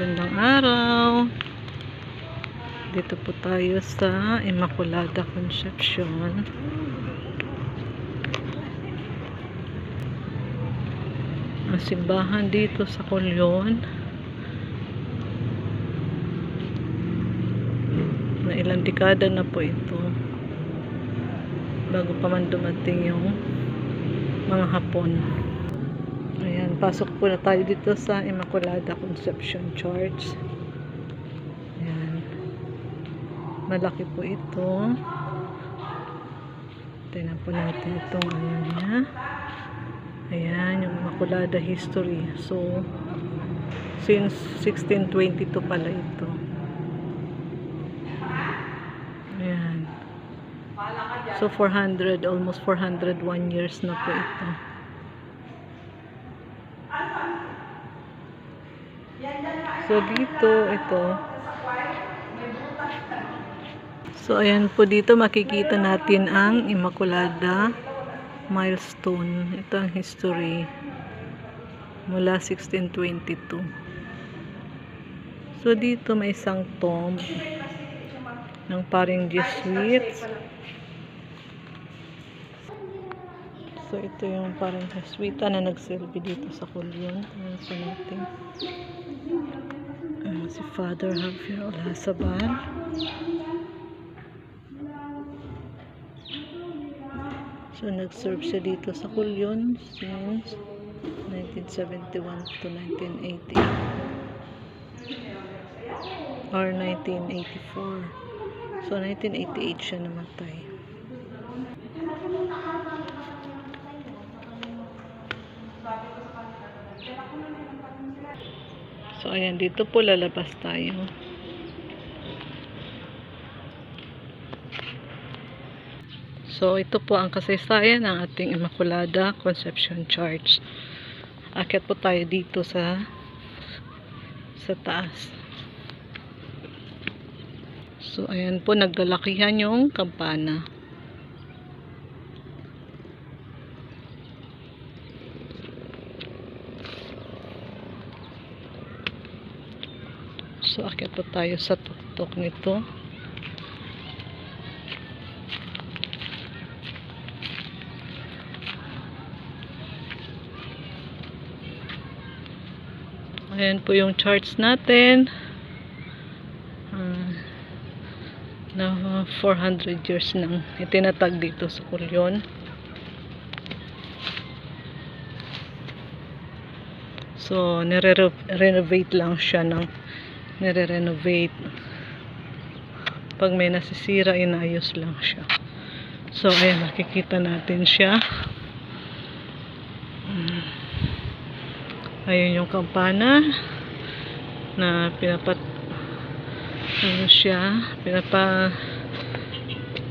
Magandang araw. Dito po tayo sa Immaculada Concepcion. Ang simbahan dito sa Colyon. Na ilang dekada na po ito. Bago pa man dumating yung mga Hapon. Ayan, pasok po na tayo dito sa Immaculada Concepcion Church. Ayan. Malaki po ito. Tingnan po natin itong ano niya. Ayan, yung Immaculada history. So, since 1622 pala ito. Ayan. So, almost 401 years na po ito. So, dito, ito. So, ayan po dito, makikita natin ang Immaculada milestone. Ito ang history. Mula 1622. So, dito may isang tomb ng paring Jesuits. So, ito yung paring Jesuita na nagsilbi dito sa Colyon. Ayan po natin. Si Father Javier Olazabal. So, nag-serve siya dito sa Colyon since 1971 to 1980 or 1984. So, 1988 siya namatay. So, ayan, dito po lalabas tayo. So, ito po ang kasaysayan ng ating Immaculada Concepcion Church. Akyat po tayo dito sa taas. So, ayan po, nagdalakihan yung kampana. So, akyat po tayo sa tuktok nito. Ayan po yung charts natin. Na 400 years nang itinatag dito sa Colyon. So, nire-renovate lang siya ng nire-renovate. Pag may nasisira, inayos lang siya. So, ayan, nakikita natin siya. Ayun yung kampana na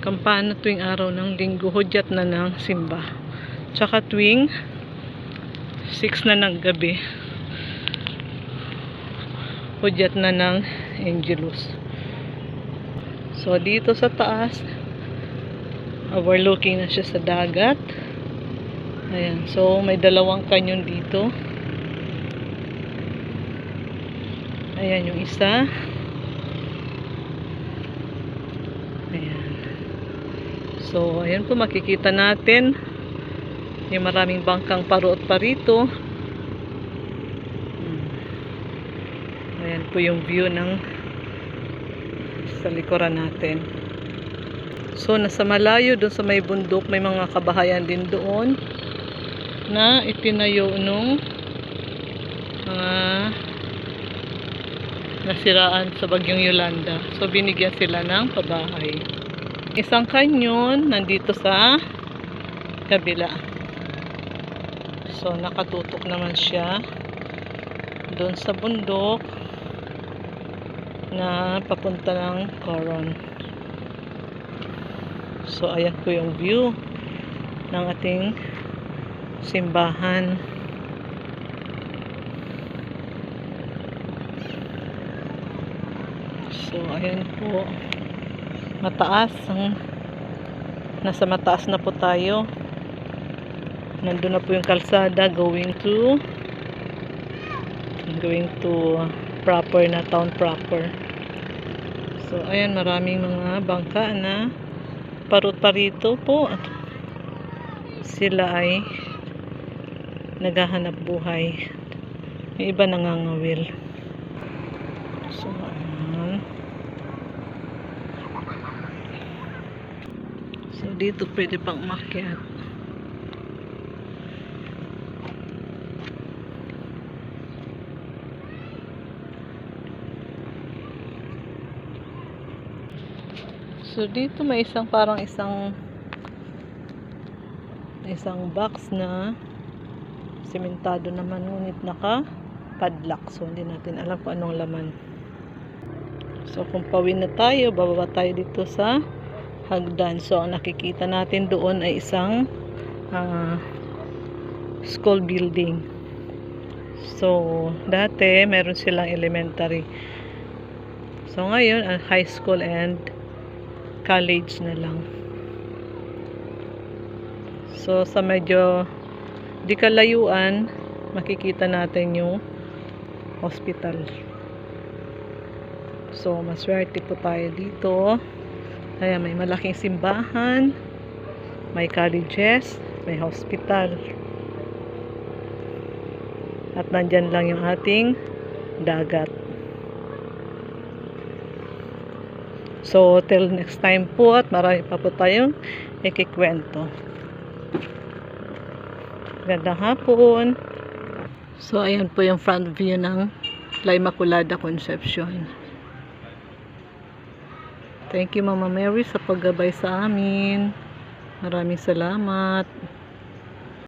kampana tuwing araw ng linggo, hudyat na ng simba. Tsaka tuwing 6 na ng gabi, hudyat na ng Angelus. So, dito sa taas, overlooking na siya sa dagat. Ayan. So, may dalawang kanyon dito. Ayan yung isa. Ayan. So, ayan po, makikita natin yung maraming bangkang paruot pa rito. Ayan po yung view ng sa likuran natin. So, nasa malayo doon sa may bundok, may mga kabahayan din doon na itinayo nung mga nasiraan sa bagyong Yolanda. So, binigyan sila ng pabahay. Isang kanyon nandito sa kabila. So, nakatutok naman siya doon sa bundok na papunta ng Coron. So, ayan po yung view ng ating simbahan. So, ayan po. Mataas. Nasa mataas na po tayo. Nandun na po yung kalsada going to proper na town proper. So ayan, maraming mga bangka na parot parito po at sila ay naghahanap buhay. Yung iba nangangawil. So ayan. So dito pwede pang umakyat. So dito may parang isang box na sementado naman, ngunit naka padlock, so hindi natin alam kung anong laman. So kung pawin na tayo, bababa tayo dito sa hagdan. So ang nakikita natin doon ay isang school building. So dati meron silang elementary, so ngayon high school and college na lang. So sa medyo di kalayuan, makikita natin yung hospital. So maswerte po tayo dito. Ayan, may malaking simbahan, may colleges, may hospital, at nandyan lang yung ating dagat. So till next time po, at marami pa po tayong ikikwento. Gandang hapon. So ayan po yung front view ng La Immaculada Concepcion. Thank you Mama Mary sa paggabay sa amin. Maraming salamat.